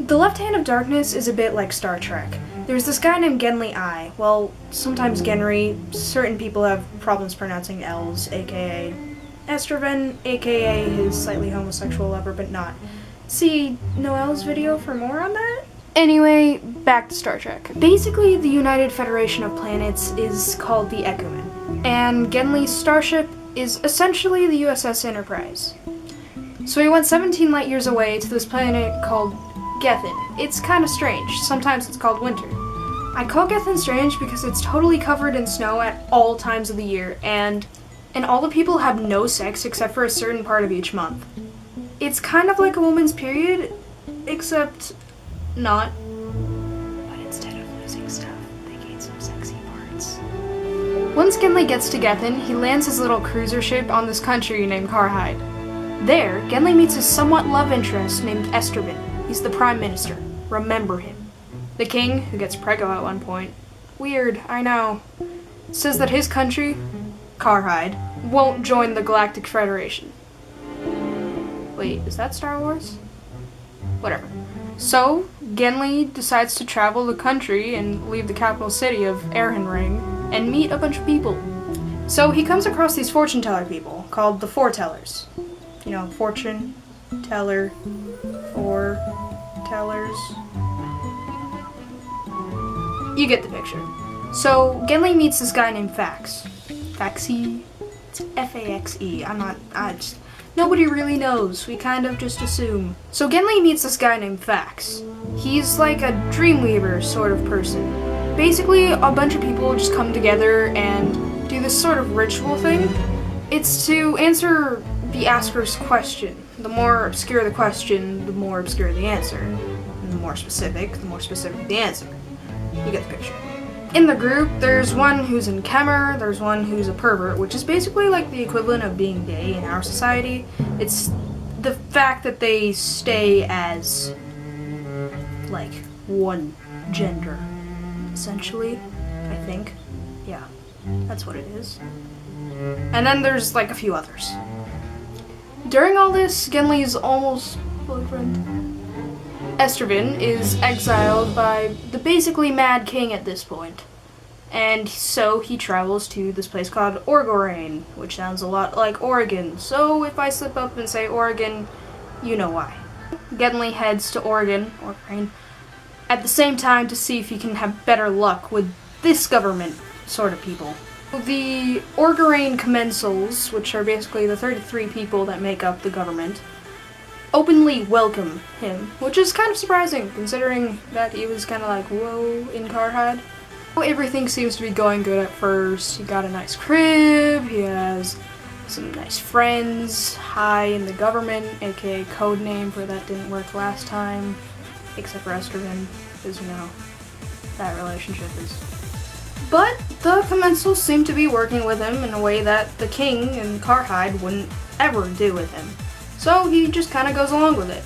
The Left Hand of Darkness is a bit like Star Trek. There's this guy named Genly I. Well, sometimes Genry. Certain people have problems pronouncing L's, aka Estroven, aka his slightly homosexual lover, but not. See Noelle's video for more on that? Anyway, back to Star Trek. Basically, the United Federation of Planets is called the Ecumen, and Genly's starship is essentially the USS Enterprise. So he went 17 light years away to this planet called Gethin. It's kind of strange. Sometimes it's called winter. I call Gethin strange because it's totally covered in snow at all times of the year, and all the people have no sex except for a certain part of each month. It's kind of like a woman's period, except not. But instead of losing stuff, they gain some sexy parts. Once Genly gets to Gethin, he lands his little cruiser ship on this country named Karhide. There, Genly meets his somewhat love interest named Estroven. He's the Prime Minister. Remember him. The king, who gets preggo at one point, weird, I know, says that his country, Karhide, won't join the Galactic Federation. Wait, is that Star Wars? Whatever. So, Genly decides to travel the country and leave the capital city of Erhenring and meet a bunch of people. So he comes across these fortune teller people called the Foretellers. You know, fortune teller, foretellers. You get the picture. So Genly meets this guy named Fax. Faxe? It's F-A-X-E. Nobody really knows. We kind of just assume. So Genly meets this guy named Fax. He's like a dreamweaver sort of person. Basically, a bunch of people just come together and do this sort of ritual thing. It's to answer the asker's question. The more obscure the question, the more obscure the answer. And the more specific the answer. You get the picture. In the group, there's one who's in Kemer, there's one who's a pervert, which is basically like the equivalent of being gay in our society. It's the fact that they stay as, like, one gender, essentially, I think. Yeah, that's what it is. And then there's, like, a few others. During all this, Genly's almost boyfriend, Estroven, is exiled by the basically Mad King at this point. And so he travels to this place called Orgorain, which sounds a lot like Oregon. So if I slip up and say Oregon, you know why. Genly heads to Oregon at the same time to see if he can have better luck with this government sort of people. The Orgorain commensals, which are basically the 33 people that make up the government, openly welcome him, which is kind of surprising considering that he was kind of like, whoa, in Karhide. Everything seems to be going good at first. He got a nice crib, he has some nice friends high in the government, aka code name for that didn't work last time, except for Estroven, because, you know, that relationship is... But the commensals seem to be working with him in a way that the king in Karhide wouldn't ever do with him. So he just kind of goes along with it.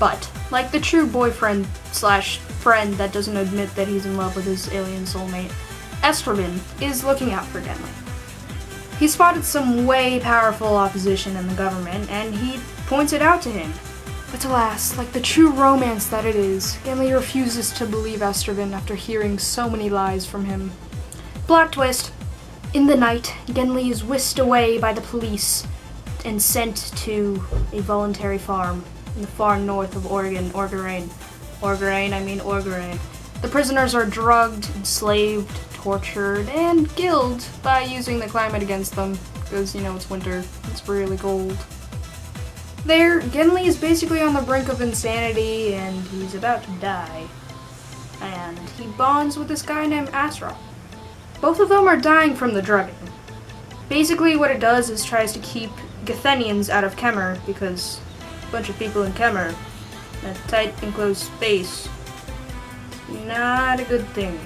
But, like the true boyfriend slash friend that doesn't admit that he's in love with his alien soulmate, Estroven is looking out for Genly. He spotted some way powerful opposition in the government, and he points it out to him. But alas, like the true romance that it is, Genly refuses to believe Estroven after hearing so many lies from him. Plot twist. In the night, Genly is whisked away by the police and sent to a voluntary farm in the far north of Oregon, Orgorain. The prisoners are drugged, enslaved, tortured, and killed by using the climate against them, because, you know, it's winter, it's really cold. There, Genly is basically on the brink of insanity, and he's about to die. And he bonds with this guy named Asra. Both of them are dying from the drugging. Basically what it does is tries to keep Gethenians out of Kemer, because a bunch of people in Kemer, in a tight enclosed space, not a good thing.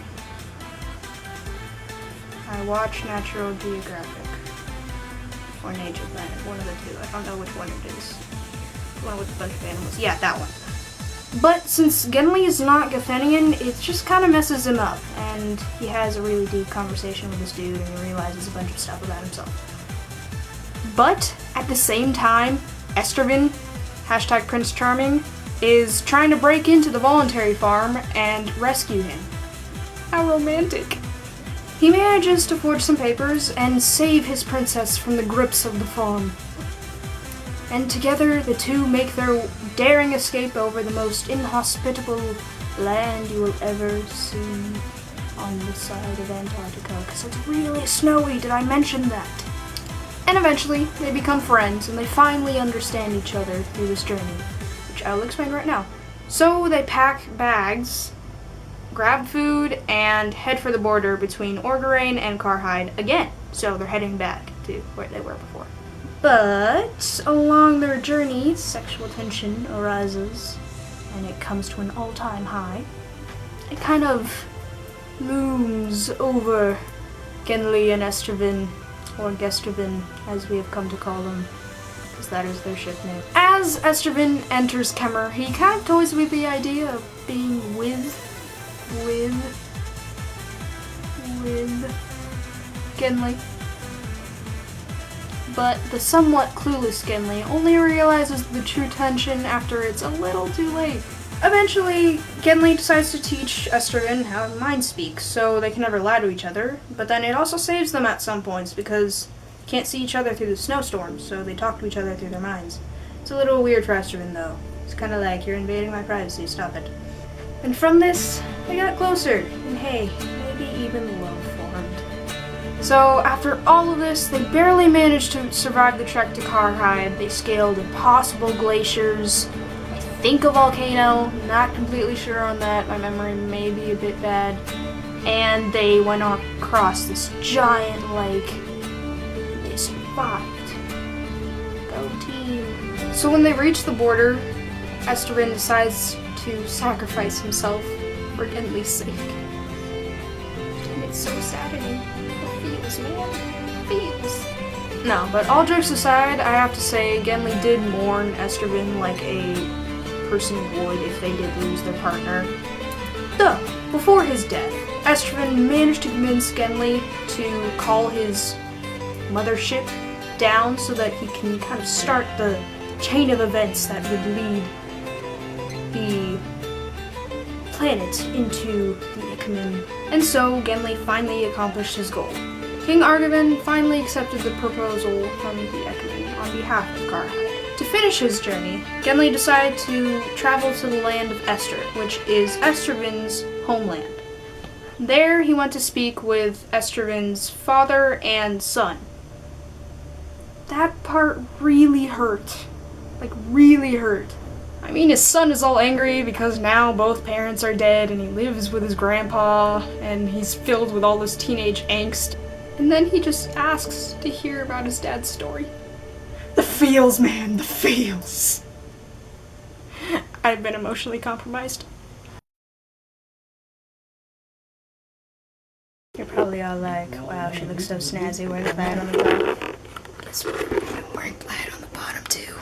I watch Natural Geographic, or Nature Planet, one of the two. I don't know which one it is. The one with a bunch of animals. Yeah, that one. But since Genly is not Gethenian, it just kind of messes him up, and he has a really deep conversation with this dude, and he realizes a bunch of stuff about himself. But at the same time, Estroven, hashtag Prince Charming, is trying to break into the voluntary farm and rescue him. How romantic. He manages to forge some papers and save his princess from the grips of the farm. And together, the two make their daring escape over the most inhospitable land you will ever see on the side of Antarctica, because it's really snowy. Did I mention that? And eventually, they become friends, and they finally understand each other through this journey, which I will explain right now. So they pack bags, grab food, and head for the border between Orgarain and Karhide again. So they're heading back to where they were before. But along their journey, sexual tension arises, and it comes to an all-time high. It kind of looms over Genli and Estervin, or Gestervin, as we have come to call them, because that is their ship name. As Estervin enters Kemmer, he kind of toys with the idea of being with Genli. But the somewhat clueless Genli only realizes the true tension after it's a little too late. Eventually, Genli decides to teach Estervin how mind speaks, so they can never lie to each other, but then it also saves them at some points because they can't see each other through the snowstorms, so they talk to each other through their minds. It's a little weird for Estervin, though. It's kind of like, you're invading my privacy, stop it. And from this, they got closer, and hey, maybe even love formed. So, after all of this, they barely managed to survive the trek to Karhide. They scaled impossible glaciers, I think a volcano, not completely sure on that, my memory may be a bit bad, and they went across this giant lake. They survived. Go team. So when they reach the border, Estervin decides to sacrifice himself for Genli's sake. And it's so saddening. Feels, man. Feels. No, but all jokes aside, I have to say Genli did mourn Estervin like a person would if they did lose their partner. Though, before his death, Estervin managed to convince Genli to call his mothership down so that he can kind of start the chain of events that would lead the planet into the Ikamen. And so Genli finally accomplished his goal. King Argivan finally accepted the proposal from the Ikamen on behalf of Karhide. To finish his journey, Genli decided to travel to the land of Esther, which is Estervin's homeland. There he went to speak with Estervin's father and son. That part really hurt. Like, really hurt. I mean, his son is all angry because now both parents are dead and he lives with his grandpa and he's filled with all this teenage angst. And then he just asks to hear about his dad's story. The feels, man, the feels. I've been emotionally compromised. You're probably all like, wow, she looks so snazzy wearing plaid on the top. Guess what? I'm wearing plaid on the bottom too.